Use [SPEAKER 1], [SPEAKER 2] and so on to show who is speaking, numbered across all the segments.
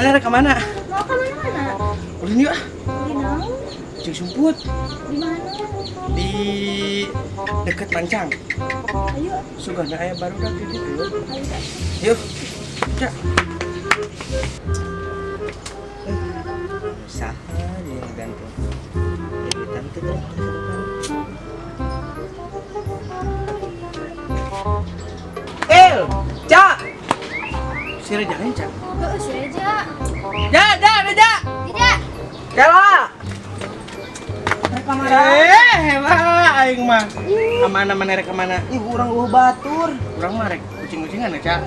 [SPEAKER 1] Mana rek kemana?
[SPEAKER 2] Mau ke mana?
[SPEAKER 1] Ulin yuk.
[SPEAKER 2] Di naon?
[SPEAKER 1] Cing sumput
[SPEAKER 2] Di mana?
[SPEAKER 1] di deket Mancang.
[SPEAKER 2] Ayo,
[SPEAKER 1] Sugana aya baru dah di ditu.
[SPEAKER 2] ayo.
[SPEAKER 1] Yuk. Ya. Saha dia gantung. Jadi tante tuh. Cak. Si Reja kan, Cak?
[SPEAKER 2] Heeh, si Reja.
[SPEAKER 1] Ja.
[SPEAKER 2] Tidak.
[SPEAKER 1] Kela. Hebat aing mah. Kemana mana rek kemana?
[SPEAKER 3] Ibu orang batur.
[SPEAKER 1] Urang mah rek kucing-kucingan ya, Cak.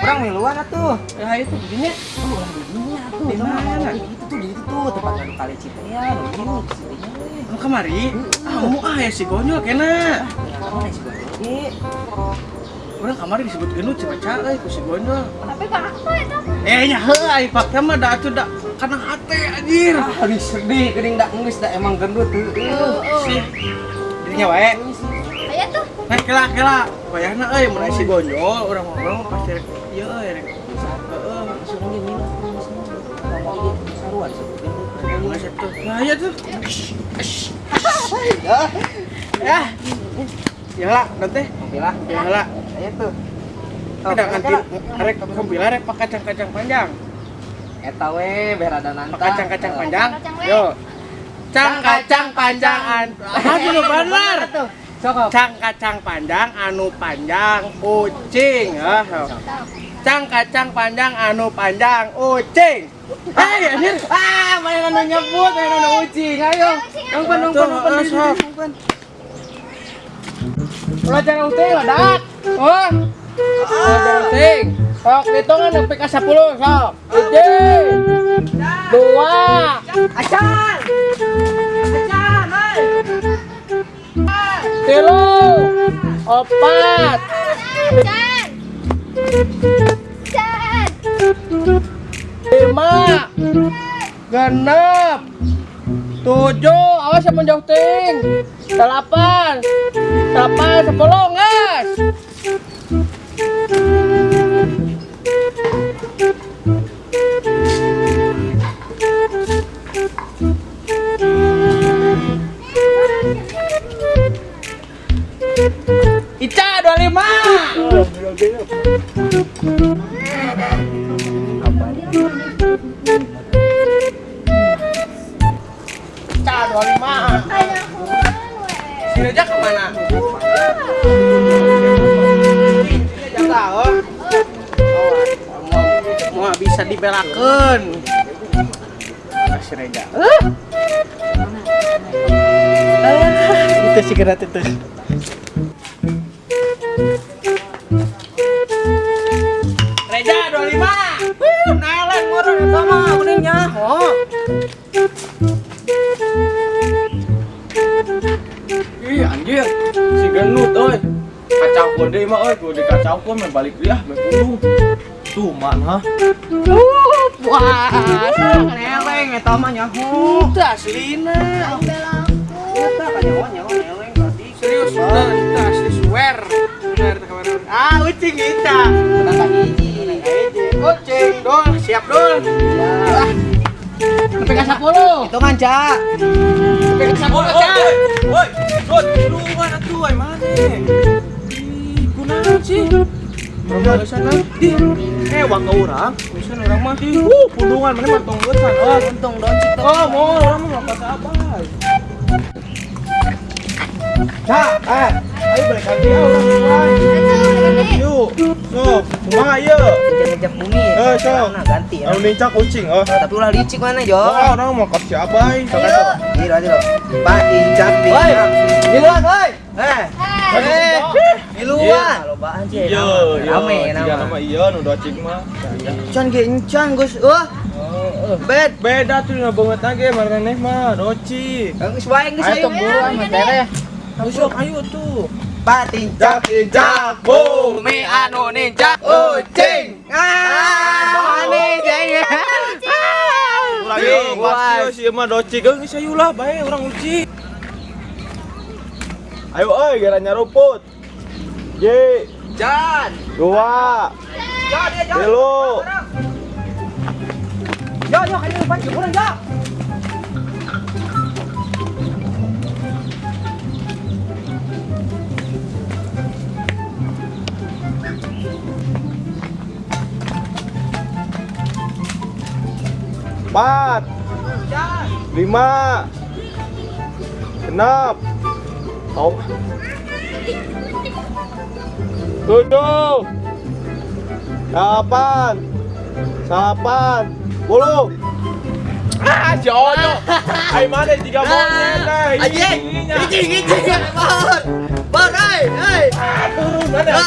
[SPEAKER 3] Orang miluan atuh.
[SPEAKER 1] Ya itu begini.
[SPEAKER 3] Orang begini atuh.
[SPEAKER 1] Di mana?
[SPEAKER 3] Itu tuh di itu tuh tempat anu kali Citean, begini ke sini.
[SPEAKER 1] Lu kemari? Mau ya si gonyol kena.
[SPEAKER 3] Kamu sih gede.
[SPEAKER 1] Urang kamari disebut gendut si Paca euy ku si gonyol.
[SPEAKER 2] Tapi kan apa itu?
[SPEAKER 1] Nya heuh ai fakta mah da atuh da kana hate anjir.
[SPEAKER 3] Habis sedih geuning da geus da emang gendut heuh.
[SPEAKER 1] Si dirinya wae.
[SPEAKER 2] Aya tuh.
[SPEAKER 1] Kela. Wayahna euy mun si gonyol urang ngobrol pasti rek ieu euy rek. Heeh.
[SPEAKER 3] Langsung aja minum. Ngomong dia saruan sih gendut.
[SPEAKER 1] Nggak satu. Nah ya tuh.
[SPEAKER 3] Ya.
[SPEAKER 1] Ya lah, nanti.
[SPEAKER 3] Alhamdulillah.
[SPEAKER 1] Ya lah.
[SPEAKER 3] Ayo tuh.
[SPEAKER 1] Ada kantin, rek kompila rek pak kacang-kacang panjang.
[SPEAKER 3] Eta we berada nanta.
[SPEAKER 1] Pak kacang-kacang panjang.
[SPEAKER 2] Kacang we.
[SPEAKER 1] Yo. Kacang panjangan. Aduh bener.
[SPEAKER 3] Cokok.
[SPEAKER 1] Kacang panjang anu panjang ucing. Kacang panjang anu panjang ucing. Hei anjir.
[SPEAKER 3] Mainan nyebut, mainan ucing. Ayo. Nongpon.
[SPEAKER 1] Belajar uting ladak. Oh. Belajar uting. Sok hitungan sampai ke 10 sok. 1 2
[SPEAKER 3] Acan.
[SPEAKER 1] tilu, 4
[SPEAKER 2] Chan. Chan.
[SPEAKER 1] 5 genep 7 awas yang menjauh ting 8 10 guys. Ica 25. Ica 25.
[SPEAKER 2] Kayak kuman we.
[SPEAKER 1] Si Reja kemana? Jaga, mau bisa dibelakan. Si Reja. Itu sigaret itu. Reja 25. Nalan murah sama kuningnya. Oh.
[SPEAKER 4] Ih anjir, si gendut euy. Kacau kode mah euy, kode kacau kok main balik dia, main pulung. Tuh man ha.
[SPEAKER 1] Wah,
[SPEAKER 3] Neleng eta mah nyaho.
[SPEAKER 1] itu aslina.
[SPEAKER 2] Belangku.
[SPEAKER 3] Eta ka nyaho neleng tadi.
[SPEAKER 1] Serius, itu asli swear. Bener itu kamera. Ucing kita.
[SPEAKER 3] Kita ka hiji.
[SPEAKER 1] Ucing, dol, siap dol.
[SPEAKER 3] Ya.
[SPEAKER 1] Sampai ke 10.
[SPEAKER 3] Hitungan, Cak.
[SPEAKER 1] Sampai ke 10, Cak.
[SPEAKER 4] Woi, Dot, lu mana tuh ay mana? Ih, kunaon sih?
[SPEAKER 1] Enggak sana.
[SPEAKER 4] Di, waka urang,
[SPEAKER 1] Bisa orang mah.
[SPEAKER 4] pundungan mana mantong geus oh.
[SPEAKER 3] Untung docik teh.
[SPEAKER 4] Oh, mau orang mah ngapa sabar.
[SPEAKER 3] Cak,
[SPEAKER 4] Ayo balik lagi ya orang Yuk, sok, kumaha ieu?
[SPEAKER 3] ngejep bumi.
[SPEAKER 4] Sok.
[SPEAKER 3] Nah, ganti ya.
[SPEAKER 4] Anu nincak kucing, oh.
[SPEAKER 3] Tapi ulah licik mana, Jo?
[SPEAKER 4] Oh, orang mau kasih abai.
[SPEAKER 3] Iya, aja lo. Pak Injak di.
[SPEAKER 1] Woi,
[SPEAKER 3] Miluan, woi.
[SPEAKER 2] Eh.
[SPEAKER 3] Miluan. Lobaan sih.
[SPEAKER 4] Iya,
[SPEAKER 3] Rame
[SPEAKER 4] Tiga
[SPEAKER 3] nama.
[SPEAKER 4] nama iya nu docik mah.
[SPEAKER 3] Can ge encan, Gus. Bet.
[SPEAKER 4] Beda tuh na banget lagi maraneh mah doci.
[SPEAKER 3] Geus wae geus
[SPEAKER 1] ayo
[SPEAKER 3] ayo.
[SPEAKER 1] temburuan mah tere.
[SPEAKER 4] Busuk ayo tuh.
[SPEAKER 3] Pak Injak
[SPEAKER 4] Injak
[SPEAKER 3] bumi anu ninjak ucing. Ane jaya.
[SPEAKER 4] Ulah ieu pasti si mah doci geus ayo lah bae urang uci. Ayo euy garanya rumput. Ye,
[SPEAKER 3] Jan.
[SPEAKER 4] 2
[SPEAKER 3] Jan dia Jan.
[SPEAKER 4] 3
[SPEAKER 3] yo kayu depan ke urang ya.
[SPEAKER 4] Empat, lima, genap, tujuh, delapan, salapan, puluh. Ah, jodoh. Ai mana tiga monyet nih?
[SPEAKER 3] Anjing. Ijing. Bar, ai.
[SPEAKER 4] Turun mana?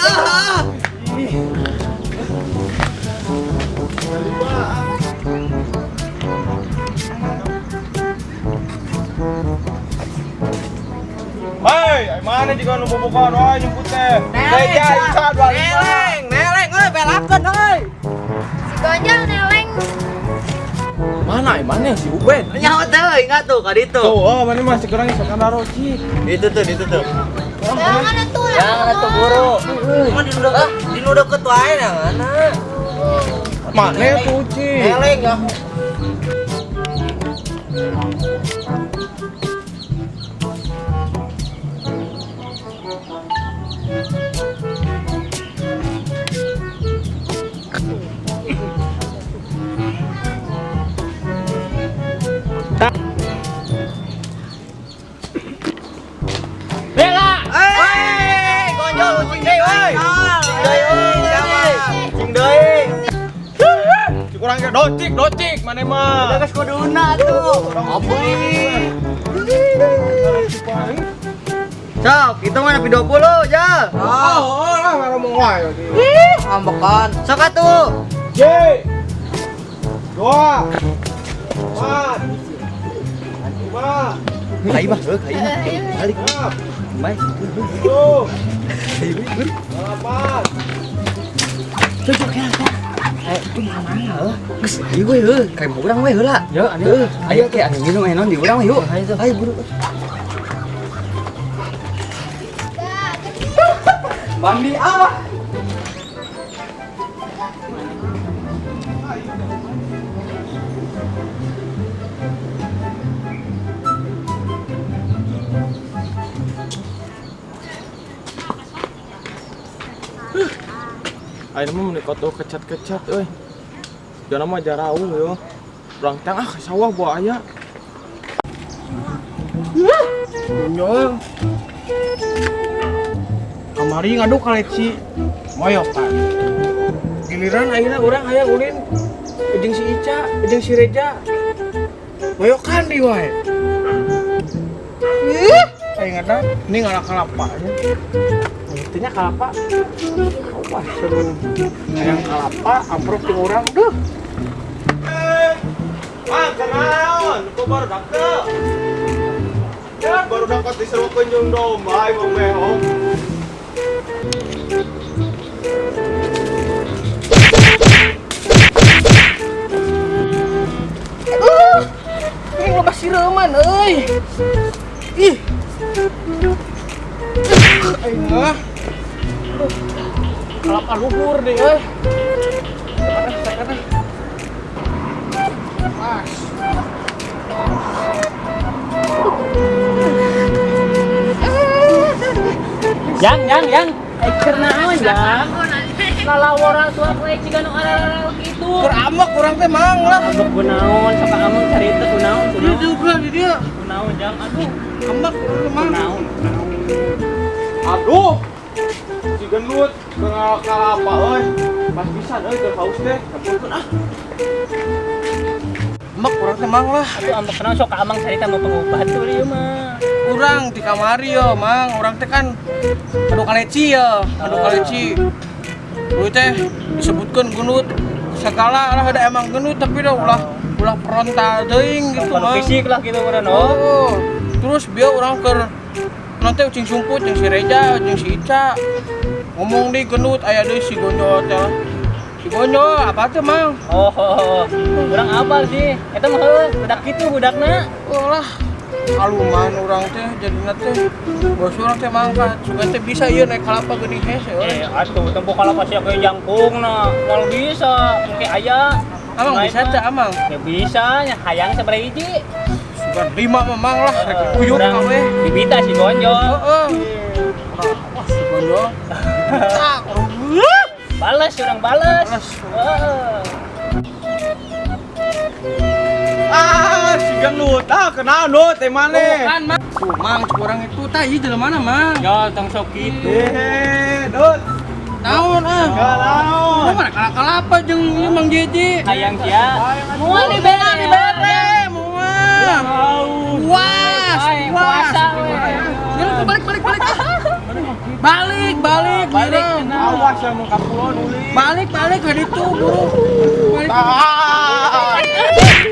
[SPEAKER 4] Hei, ai mana juga nu bobogohan wae nyebut teh. Reja icat wae.
[SPEAKER 3] Neleng euy belakeun euy.
[SPEAKER 2] Si Gonjal neleng.
[SPEAKER 4] Mana ai mana si Uben?
[SPEAKER 3] Nyawa teh ingat tuh ka ditu.
[SPEAKER 4] Tuh, oh mana masih kurang isokan daroci.
[SPEAKER 3] Itu tuh.
[SPEAKER 2] Jangan atuh lah.
[SPEAKER 3] Jangan atuh buru. Cuma di nu deket wae ngana.
[SPEAKER 4] Mana ya tuh Uci?
[SPEAKER 3] Neleng ya.
[SPEAKER 1] Bela.
[SPEAKER 3] Gonjol ucing deui euy. Cing deui.
[SPEAKER 4] Si kurang ge docik mana mah.
[SPEAKER 3] Geus kuduna tuh. Ampun. Sok, itu mana video 20 aja.
[SPEAKER 4] Oh, lah ngomong wae.
[SPEAKER 3] Ambekan. Sok atuh.
[SPEAKER 4] J. 2. 4. 5.
[SPEAKER 3] Kai bah, kai. Balik.
[SPEAKER 4] 6.
[SPEAKER 3] Baik.
[SPEAKER 4] 7. 8.
[SPEAKER 3] Cocok ya. Itu mana heuh? Geus ayo we heuh. Kai urang we heula.
[SPEAKER 1] Yo,
[SPEAKER 3] Ayo ke anu minum enon di urang we yuk. Ayo buru. Mandi ah.
[SPEAKER 4] Ayo mah menikot tuh kecat euy. Jangan mah jarau yo. Urang teh ke sawah bawa aya. Nyong. Kamari ngaduk kaleci moyokan. Giliran ayeuna urang hayang ulin jeung si Ica, jeung si Reja. Moyokan di wae. Aing ada ini ngalah kalapa nya. Intinya kalapa. Wah, seru. Ayang kalapa amprok jeung urang duh. Mang, kenaon? Ku baru dakte. Ya, baru dapat diserukeun jeung domba ieu mehong.
[SPEAKER 1] Ini ngebas sireman euy. Ih. Aing mah. Kalapa luhur deh euy. Sana. Mas. Yang. Eker naon, Yang? Lalawara tua kuek ciga nu arah kitu.
[SPEAKER 3] Keur ambek urang teh mang lah.
[SPEAKER 1] Ambek kunaon, sok ameng carita kunaon.
[SPEAKER 3] Itu bulan di dia.
[SPEAKER 1] Kunaon, Yang? Aduh,
[SPEAKER 3] Ambek urang mang.
[SPEAKER 1] kunaon.
[SPEAKER 4] Aduh. Si gendut kenal kalapa euy. Pas pisan euy keur haus teh. Sampurkeun ah.
[SPEAKER 3] Ambek urang teh mang lah.
[SPEAKER 1] Aduh, ambek kunaon sok ameng carita mau pengobat tuh ieu mah.
[SPEAKER 3] Urang di kamari yo mang. Urang teh kan adu kaleci ya, adu kaleci. Dulu teh disebutkan gendut segala lah ada emang gendut tapi udah frontal teuing gitu
[SPEAKER 1] Kalau
[SPEAKER 3] mah.
[SPEAKER 1] fisik lah gitu bener no.
[SPEAKER 3] Oh. Terus biar orang keur nanti ucing sumput jeung si Reja jeung si Ica. Ngomong di gendut aya deui si Gonjol teh. Si Gonjol apa teh mang?
[SPEAKER 1] Oh, kurang apal sih. Eta mah heuh, budak kitu budakna.
[SPEAKER 3] Oh lah. Aluman urang teh jadina teh. Bos urang teh mangkat sugan teh bisa ieu naik kalapa geuning hese.
[SPEAKER 1] Atuh tempo kalapa sia kayak jangkungna, moal bisa, engke aya.
[SPEAKER 3] Amang bisa teh amang.
[SPEAKER 5] Ya bisa, nya hayang sabaraha hiji.
[SPEAKER 3] Sugan 5 memang lah, rek kuyuk
[SPEAKER 5] Urang
[SPEAKER 3] kawe.
[SPEAKER 5] bibita si gonjol.
[SPEAKER 3] Heeh. Wah, si gondol. Tak.
[SPEAKER 5] Bales urang bales.
[SPEAKER 3] Bales.
[SPEAKER 5] Heeh.
[SPEAKER 4] Si gendut. Kenal Nut teh maneh.
[SPEAKER 3] Kan, Mang. Tuh, Mang, orang itu tah ieu jelema mana, Mang?
[SPEAKER 5] Ya tong sok kitu.
[SPEAKER 4] Dut.
[SPEAKER 3] Naon ah?
[SPEAKER 4] Kalau.
[SPEAKER 3] Oh, mana kalapa jeung ieu Mang Jeje?
[SPEAKER 5] Hayang sia.
[SPEAKER 3] Moal di bere, moal. Puas,
[SPEAKER 5] Ay,
[SPEAKER 3] puas.
[SPEAKER 5] puasa we.
[SPEAKER 3] Ya, balik. Balik.
[SPEAKER 4] Awas ya mun kapulon uli.
[SPEAKER 3] Balik ke ditu, buru. Balik.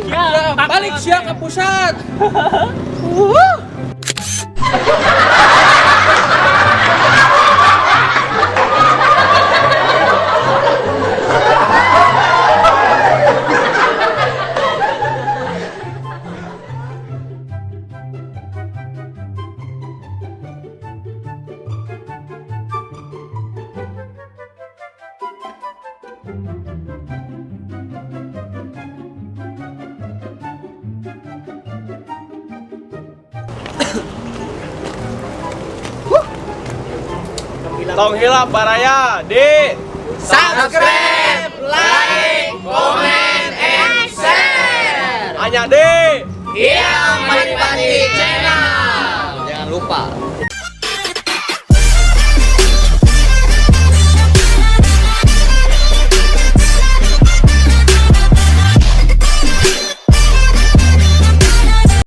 [SPEAKER 5] Ya,
[SPEAKER 3] Balik sia ke pusat.
[SPEAKER 4] Tong hilap baraya di
[SPEAKER 1] Subscribe, like, comment, and share.
[SPEAKER 4] hanya di